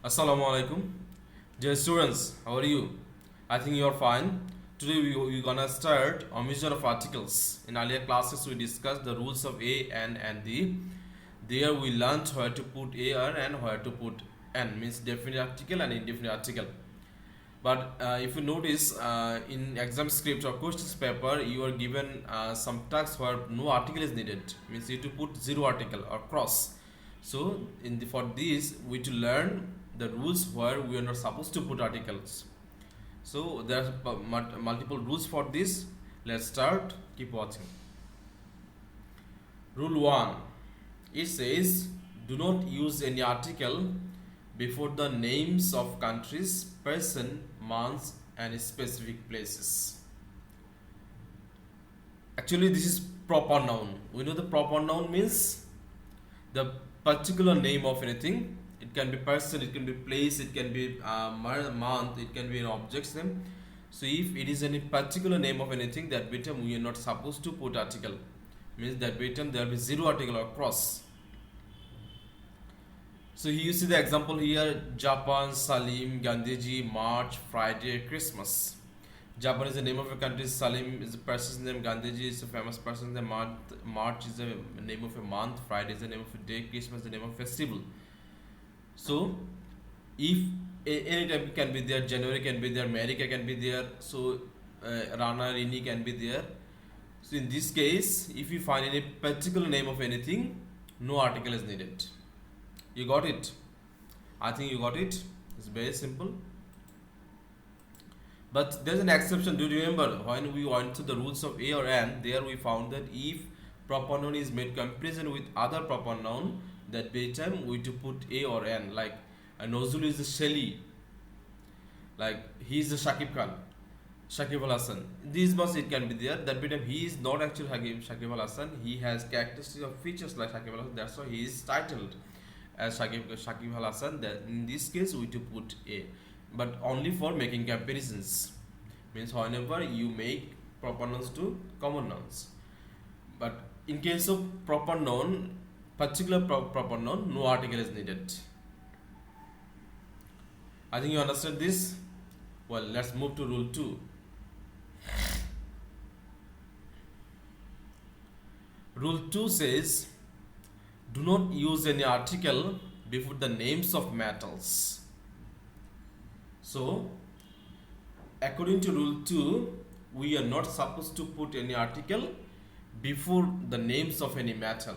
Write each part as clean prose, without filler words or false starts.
Assalamu alaikum. Dear students, how are you? I think you are fine. Today we're gonna start omission of articles. In earlier classes we discussed the rules of a, an and the. There we learned where to put a or and where to put an, means definite article and indefinite article. But if you notice in exam script or questions paper, you are given some tasks where no article is needed, means you to put zero article or cross. So for this we to learn the rules where we are not supposed to put articles. So there are multiple rules for this. Let's start. Keep watching. Rule 1. It says do not use any article before the names of countries, person, months and specific places. Actually this is proper noun. We know the proper noun means the particular name of anything. It can be person, it can be place, it can be month, it can be an object's name. So if it is any particular name of anything, that item we are not supposed to put article, means that item there will be zero article or cross. So you see the example here: Japan, Salim, Gandhiji, March, Friday, Christmas. Japan is the name of a country, Salim is a person's name, Gandhiji is a famous person's name, March is the name of a month, Friday is the name of a day, Christmas is the name of a festival. So if any time can be there, January can be there, America can be there, so Rana, Rini can be there. So in this case, if you find any particular name of anything, no article is needed. You got it? I think you got it. It's very simple. But there's an exception. Do you remember when we went to the rules of a or an? There we found that if proper noun is made comparison with other proper noun, that by time we to put a or an. Like Nozul is the Shelly. Like he is the Shakib Khan, Shakib Al Hassan. These must it can be there. That by time he is not actually Shakib Al Hassan. He has characteristics of features like Shakib Al Hassan. That's why he is titled as Shakib Al Hassan. That in this case we to put a, but only for making comparisons. Means whenever you make proper nouns to common nouns. But in case of proper noun, particular proper noun, no article is needed. I think you understand this. Well, let's move to rule 2. Rule 2 says do not use any article before the names of metals. So according to rule 2, we are not supposed to put any article before the names of any metal.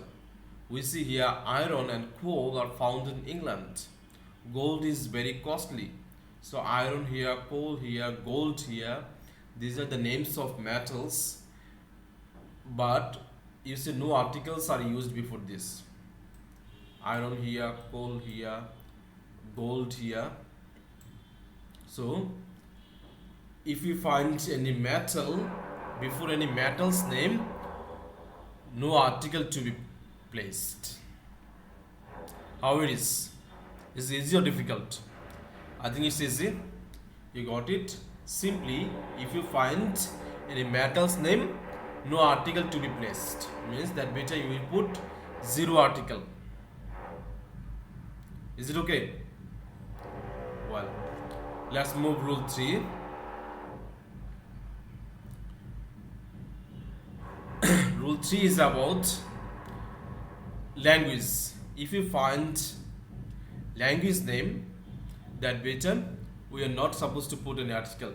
We see here iron and coal are found in England. Gold is very costly. So iron here, coal here, gold here. These are the names of metals. But you see no articles are used before this. Iron here, coal here, gold here. So if you find any metal before any metal's name, no article to be placed. How it is? Is it easy or difficult? I think it's easy. You got it. Simply, if you find any metal's name, no article to be placed, means that better you will put zero article. Is it okay? Well, let's move rule 3. Rule 3 is about language. If you find language name, that better we are not supposed to put any article.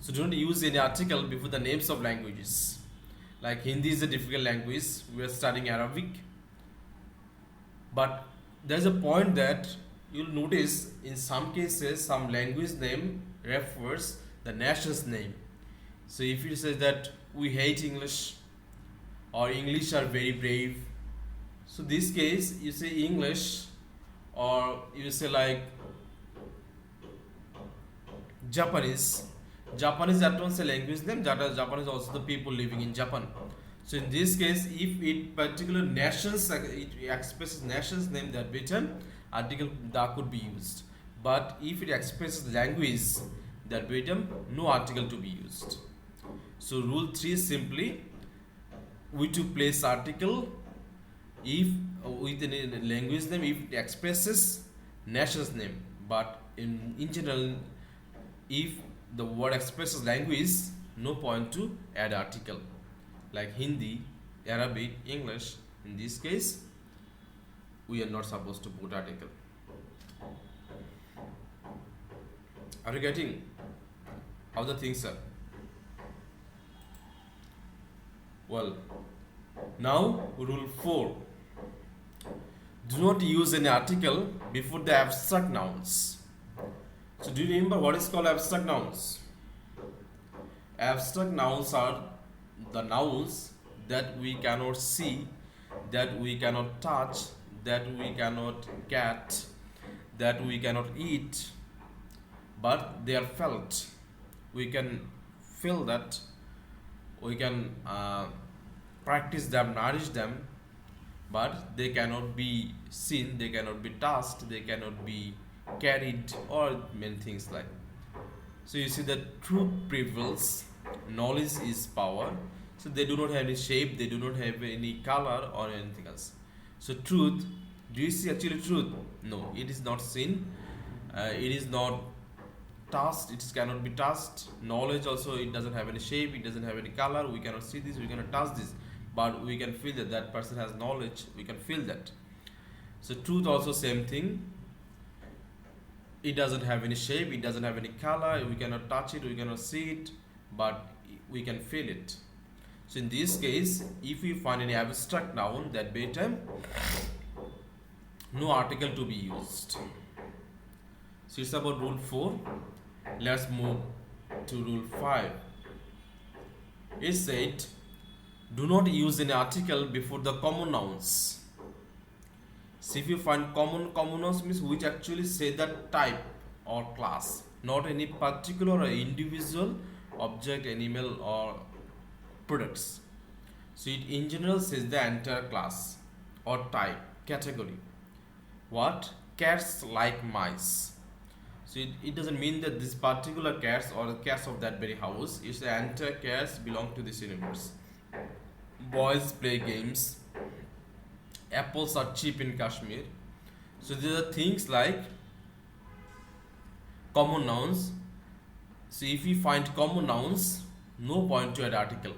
So don't use any article before the names of languages. Like Hindi is a difficult language, we are studying Arabic. But there's a point that you'll notice in some cases some language name refers the nation's name. So if you say that we hate English or English are very brave, so this case you say English, or you say like Japanese. Japanese that one's a language name. Japanese also the people living in Japan. So in this case, if it particular nations, it expresses nation's name, that written article that could be used. But if it expresses language, that written no article to be used. So rule 3 simply we to place article if with any language name if it expresses nation's name, but in general, if the word expresses language, no point to add article. Like Hindi, Arabic, English, in this case, we are not supposed to put article. Are you getting how the things are? Well, now rule 4. Do not use any article before the abstract nouns. So do you remember what is called abstract nouns? Abstract nouns are the nouns that we cannot see, that we cannot touch, that we cannot get, that we cannot eat, but they are felt. We can feel that, we can practice them, nourish them, but they cannot be seen, they cannot be touched, they cannot be carried, or many things like. So you see that truth prevails, knowledge is power. So they do not have any shape, they do not have any color or anything else. So truth, do you see actually truth? No, it is not seen, it is not touched, it cannot be touched. Knowledge also, it doesn't have any shape, it doesn't have any color, we cannot see this, we cannot touch this, but we can feel that that person has knowledge, we can feel that. So truth also same thing, it doesn't have any shape, it doesn't have any color, we cannot touch it, we cannot see it, but we can feel it. So in this case, if we find any abstract noun, that time no article to be used. So it's about rule 4. Let's move to rule 5. It said, do not use any article before the common nouns. So if you find common nouns, means which actually say that type or class, not any particular or individual object, animal or products. So it in general says the entire class or type, category. What? Cats like mice. So it doesn't mean that this particular cats or the cats of that very house, it's the entire cats belong to this universe. Boys play games. Apples are cheap in Kashmir. So these are things like common nouns. So if we find common nouns, no point to add article.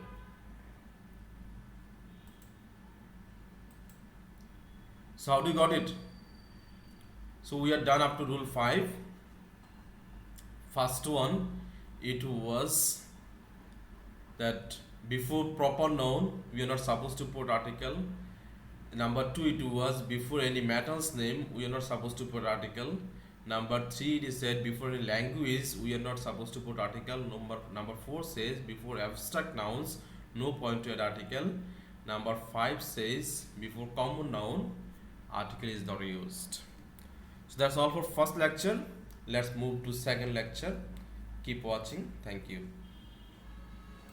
So how do you got it? So we are done up to rule 5. First one, it was that before proper noun we are not supposed to put article. Number 2, it was before any matter's name we are not supposed to put article. Number 3, it is said before any language we are not supposed to put article. Number 4 says before abstract nouns no point to add article. Number 5 says before common noun article is not used. So that's all for first lecture. Let's move to second lecture. Keep watching. Thank you.